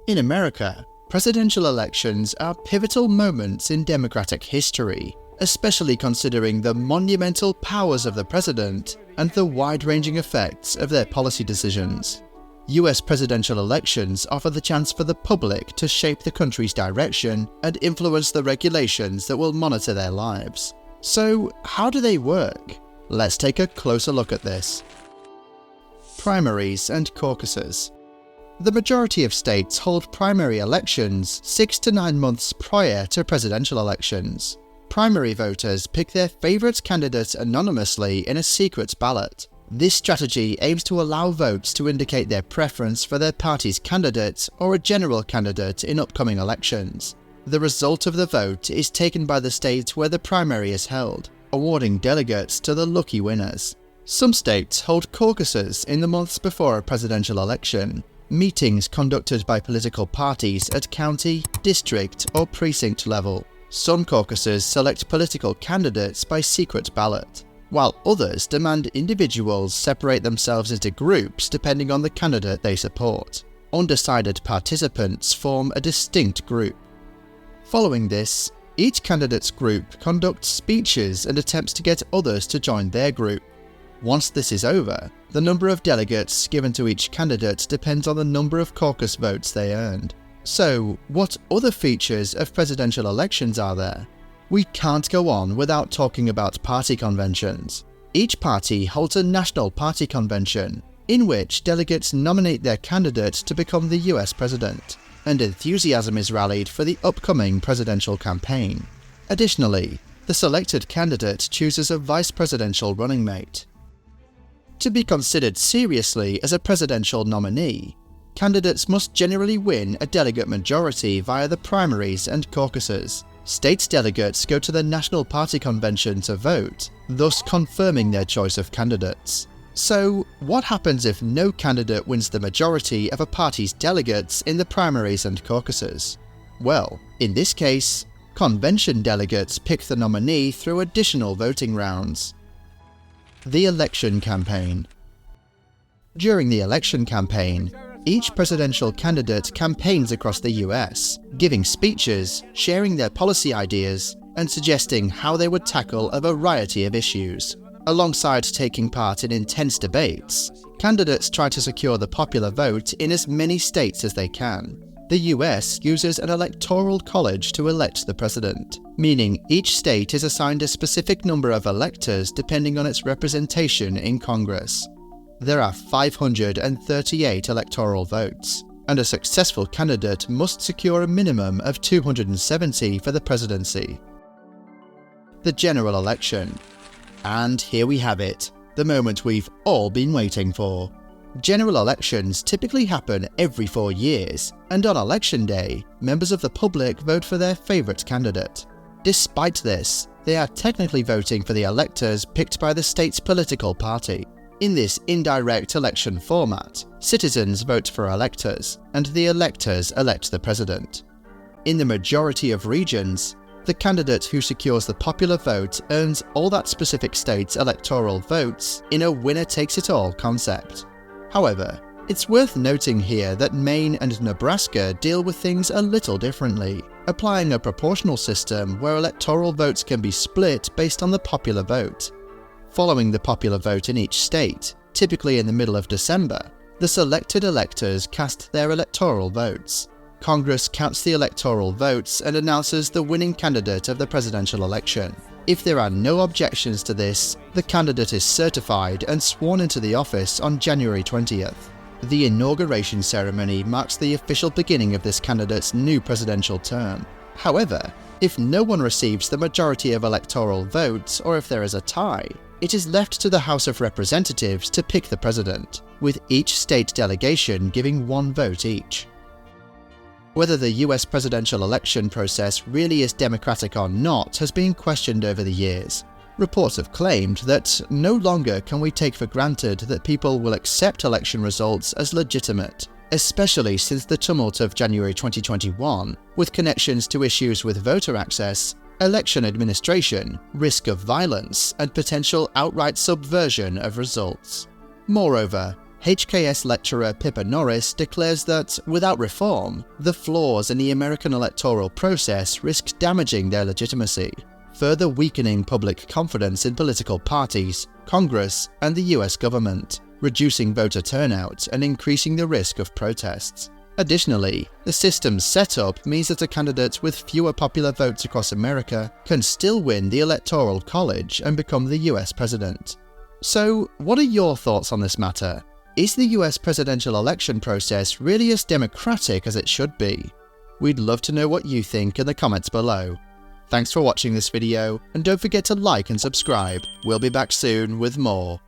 In America, presidential elections are pivotal moments in democratic history, especially considering the monumental powers of the president and the wide-ranging effects of their policy decisions. US presidential elections offer the chance for the public to shape the country's direction and influence the regulations that will monitor their lives. So, how do they work? Let's take a closer look at this. Primaries and caucuses. The majority of states hold primary elections 6 to 9 months prior to presidential elections. Primary voters pick their favourite candidate anonymously in a secret ballot. This strategy aims to allow votes to indicate their preference for their party's candidate or a general candidate in upcoming elections. The result of the vote is taken by the state where the primary is held, awarding delegates to the lucky winners. Some states hold caucuses in the months before a presidential election, meetings conducted by political parties at county, district, or precinct level. Some caucuses select political candidates by secret ballot, while others demand individuals separate themselves into groups depending on the candidate they support. Undecided participants form a distinct group. Following this, each candidate's group conducts speeches and attempts to get others to join their group. Once this is over, the number of delegates given to each candidate depends on the number of caucus votes they earned. So, what other features of presidential elections are there? We can't go on without talking about party conventions. Each party holds a national party convention, in which delegates nominate their candidate to become the US president, and enthusiasm is rallied for the upcoming presidential campaign. Additionally, the selected candidate chooses a vice presidential running mate. To be considered seriously as a presidential nominee, candidates must generally win a delegate majority via the primaries and caucuses. State delegates go to the National Party Convention to vote, thus confirming their choice of candidates. So, what happens if no candidate wins the majority of a party's delegates in the primaries and caucuses? Well, in this case, convention delegates pick the nominee through additional voting rounds. The election campaign. During the election campaign, each presidential candidate campaigns across the US, giving speeches, sharing their policy ideas, and suggesting how they would tackle a variety of issues. Alongside taking part in intense debates, candidates try to secure the popular vote in as many states as they can. The US uses an Electoral College to elect the president, meaning each state is assigned a specific number of electors depending on its representation in Congress. There are 538 electoral votes, and a successful candidate must secure a minimum of 270 for the presidency. The general election. And here we have it, the moment we've all been waiting for. General elections typically happen every 4 years, and on election day, members of the public vote for their favourite candidate. Despite this, they are technically voting for the electors picked by the state's political party. In this indirect election format, citizens vote for electors, and the electors elect the president. In the majority of regions, the candidate who secures the popular vote earns all that specific state's electoral votes in a winner-takes-it-all concept. However, it's worth noting here that Maine and Nebraska deal with things a little differently, applying a proportional system where electoral votes can be split based on the popular vote. Following the popular vote in each state, typically in the middle of December, the selected electors cast their electoral votes. Congress counts the electoral votes and announces the winning candidate of the presidential election. If there are no objections to this, the candidate is certified and sworn into the office on January 20th. The inauguration ceremony marks the official beginning of this candidate's new presidential term. However, if no one receives the majority of electoral votes or if there is a tie, it is left to the House of Representatives to pick the president, with each state delegation giving one vote each. Whether the US presidential election process really is democratic or not has been questioned over the years. Reports have claimed that no longer can we take for granted that people will accept election results as legitimate, especially since the tumult of January 2021, with connections to issues with voter access, election administration, risk of violence, and potential outright subversion of results. Moreover, HKS lecturer Pippa Norris declares that, without reform, the flaws in the American electoral process risk damaging their legitimacy, further weakening public confidence in political parties, Congress, and the US government, reducing voter turnout and increasing the risk of protests. Additionally, the system's setup means that a candidate with fewer popular votes across America can still win the Electoral College and become the US president. So, what are your thoughts on this matter? Is the US presidential election process really as democratic as it should be? We'd love to know what you think in the comments below. Thanks for watching this video, and don't forget to like and subscribe. We'll be back soon with more.